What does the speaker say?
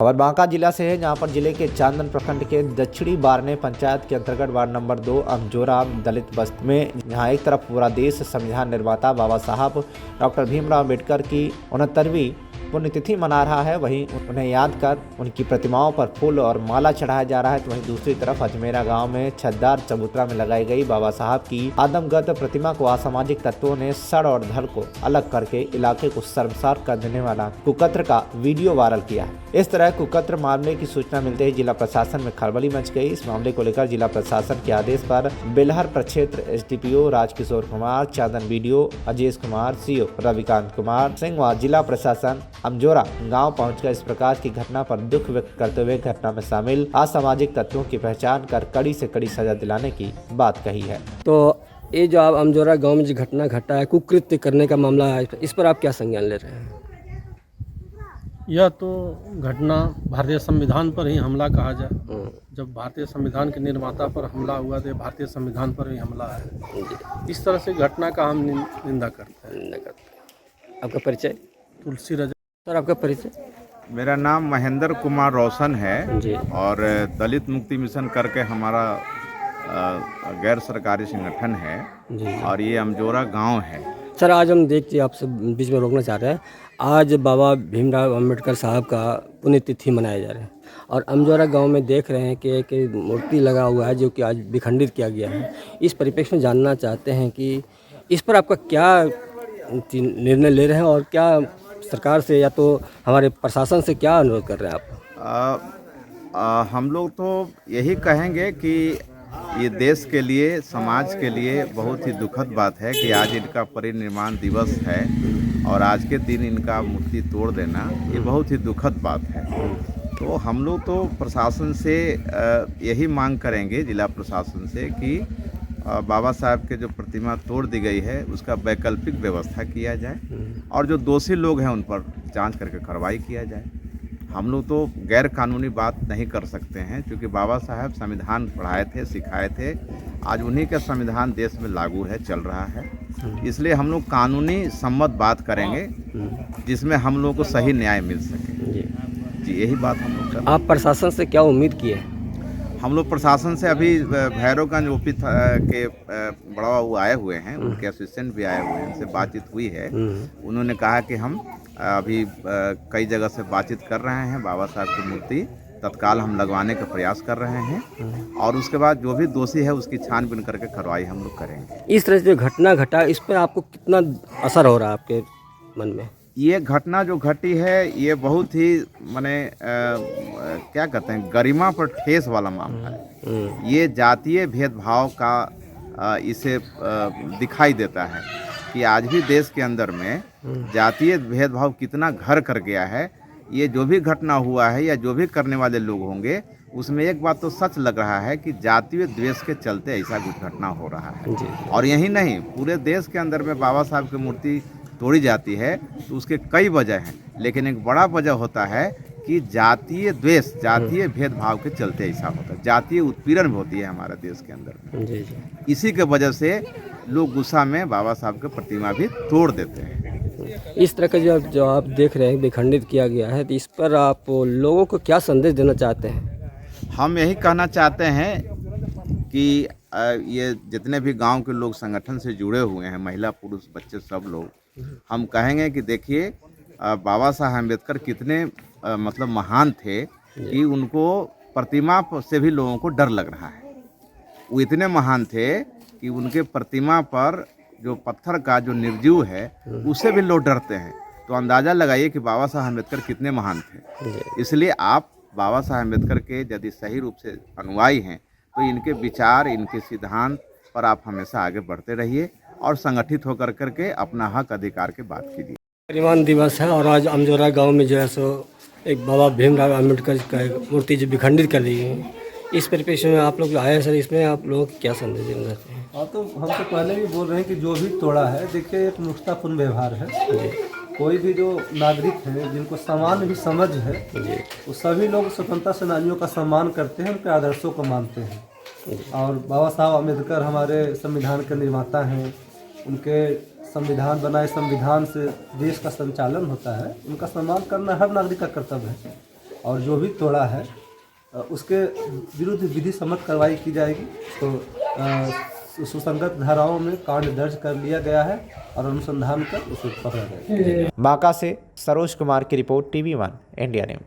खबर बांका जिला से है, जहां पर जिले के चांदन प्रखंड के दक्षिणी बारने पंचायत के अंतर्गत वार्ड नंबर 2 अमजोरा दलित बस्ती में जहां एक तरफ पूरा देश संविधान निर्माता बाबा साहब डॉक्टर भीमराव अम्बेडकर की 69वीं पुण्यतिथि मना रहा है, वहीं उन्हें याद कर उनकी प्रतिमाओं पर फूल और माला चढ़ाया जा रहा है। तो वहीं दूसरी तरफ अजमेरा गांव में छद्दार चबूतरा में लगाई गई बाबा साहब की आदमगत प्रतिमा को असामाजिक तत्वों ने सड़ और धड़ को अलग करके इलाके को शर्मसार कर देने वाला कुकत्र का वीडियो वायरल किया है। इस तरह कुकत्र मामले की सूचना मिलते ही जिला प्रशासन में खलबली मच गई। इस मामले को लेकर जिला प्रशासन के आदेश पर बेलहर प्रक्षेत्र एसडीपीओ राजकिशोर कुमार, चांदन बीडीओ अजेश कुमार, सीओ रविकांत कुमार सिंह व जिला प्रशासन अमजोरा गांव पहुंचकर इस प्रकार की घटना पर दुख व्यक्त करते हुए घटना में शामिल असामाजिक तत्वों की पहचान कर कड़ी से कड़ी सजा दिलाने की बात कही है। तो ये जो आप अमजोरा गांव में जो घटना घटा है, कुकृत्य करने का मामला है, इस पर आप क्या संज्ञान ले रहे हैं? यह तो घटना भारतीय संविधान पर ही हमला कहा जाए। जब भारतीय संविधान के निर्माता पर हमला हुआ तो भारतीय संविधान पर ही हमला है। इस तरह से घटना का हम निंदा करते हैं। आपका परिचय? तुलसी रजा। सर, आपका परिचय? मेरा नाम महेंद्र कुमार रोशन है जी। और दलित मुक्ति मिशन करके हमारा गैर सरकारी संगठन है जी। और ये अमजोरा गांव है। सर, आज हम देखिए आपसे बीच में रोकना चाह रहे हैं, आज बाबा भीमराव अम्बेडकर साहब का पुण्यतिथि मनाया जा रहा है और अमजोरा गांव में देख रहे हैं कि एक मूर्ति लगा हुआ है जो कि आज विखंडित किया गया है। इस परिप्रेक्ष्य में जानना चाहते हैं कि इस पर आपका क्या निर्णय ले रहे हैं और क्या सरकार से या तो हमारे प्रशासन से क्या अनुरोध कर रहे हैं आप? हम लोग तो यही कहेंगे कि ये देश के लिए, समाज के लिए बहुत ही दुखद बात है कि आज इनका परिनिर्वाण दिवस है और आज के दिन इनका मूर्ति तोड़ देना ये बहुत ही दुखद बात है। तो हम लोग तो प्रशासन से यही मांग करेंगे, जिला प्रशासन से, कि बाबा साहब के जो प्रतिमा तोड़ दी गई है उसका वैकल्पिक व्यवस्था किया जाए और जो दोषी लोग हैं उन पर जांच करके कार्रवाई किया जाए। हम लोग तो गैर कानूनी बात नहीं कर सकते हैं, क्योंकि बाबा साहब संविधान पढ़ाए थे, सिखाए थे। आज उन्हीं का संविधान देश में लागू है, चल रहा है। इसलिए हम लोग कानूनी सम्मत बात करेंगे जिसमें हम लोग को सही न्याय मिल सके। जी, यही बात हम लोग कर। आप प्रशासन से क्या उम्मीद किए? हम लोग प्रशासन से अभी भैरवगंज ओपी के बड़ा बाबू आए हुए हैं, उनके असिस्टेंट भी आए हुए हैं, उनसे बातचीत हुई है। उन्होंने कहा कि हम अभी कई जगह से बातचीत कर रहे हैं, बाबा साहब की मूर्ति तत्काल हम लगवाने का प्रयास कर रहे हैं और उसके बाद जो भी दोषी है उसकी छानबीन करके कार्रवाई हम लोग करेंगे। इस तरह से जो घटना घटा, इस पर आपको कितना असर हो रहा है आपके मन में? ये घटना जो घटी है ये बहुत ही क्या कहते हैं, गरिमा पर ठेस वाला मामला है। ये जातीय भेदभाव का इसे दिखाई देता है कि आज भी देश के अंदर में जातीय भेदभाव कितना घर कर गया है। ये जो भी घटना हुआ है या जो भी करने वाले लोग होंगे, उसमें एक बात तो सच लग रहा है कि जातीय द्वेष के चलते ऐसा कुछ घटना हो रहा है। और यही नहीं, पूरे देश के अंदर में बाबा साहब की मूर्ति तोड़ी जाती है तो उसके कई वजह हैं, लेकिन एक बड़ा वजह होता है कि जातीय द्वेष, जातीय भेदभाव के चलते ऐसा होता है। जातीय उत्पीड़न होती है हमारे देश के अंदर। जी। इसी के वजह से लोग गुस्सा में बाबा साहब की प्रतिमा भी तोड़ देते हैं। इस तरह का जो आप देख रहे हैं विखंडित किया गया है, तो इस पर आप लोगों को क्या संदेश देना चाहते हैं? हम यही कहना चाहते हैं कि ये जितने भी गांव के लोग संगठन से जुड़े हुए हैं, महिला पुरुष बच्चे सब लोग, हम कहेंगे कि देखिए बाबा साहब अम्बेडकर कितने मतलब महान थे कि उनको प्रतिमा से भी लोगों को डर लग रहा है। वो इतने महान थे कि उनके प्रतिमा पर जो पत्थर का जो निर्जीव है उससे भी लोग डरते हैं। तो अंदाज़ा लगाइए कि बाबा साहब अम्बेडकर कितने महान थे। इसलिए आप बाबा साहब अम्बेडकर के यदि सही रूप से अनुयायी हैं तो इनके विचार, इनके सिद्धांत पर आप हमेशा आगे बढ़ते रहिए और संगठित होकर करके अपना हक अधिकार की बात कीजिए। परिनिर्वाण दिवस है और आज अमजोरा गांव में जो है सो एक बाबा भीमराव अम्बेडकर का मूर्ति जो विखंडित कर दी गई है, इस परिप्रेक्ष्य में आप लोग आए हैं सर, इसमें आप लोगों को क्या संदेश देना चाहते हैं? हाँ, तो हम तो पहले भी बोल रहे हैं कि जो भी तोड़ा है, देखिए एक नुक्तापूर्ण व्यवहार है। कोई भी जो नागरिक हैं जिनको सामान्य भी समझ है, वो सभी लोग स्वतंत्रता सेनानियों का सम्मान करते हैं, उनके आदर्शों को मानते हैं। और बाबा साहब अम्बेडकर हमारे संविधान के निर्माता हैं। उनके संविधान बनाए, संविधान से देश का संचालन होता है, उनका सम्मान करना हर नागरिक का कर्तव्य है। और जो भी तोड़ा है उसके विरुद्ध विधि सम्मत कार्रवाई की जाएगी। तो सुसंगत धाराओं में कांड दर्ज कर लिया गया है और अनुसंधान कर उसे पकड़ा जाएगा। बांका से सरोज कुमार की रिपोर्ट, TV1 इंडिया न्यूज।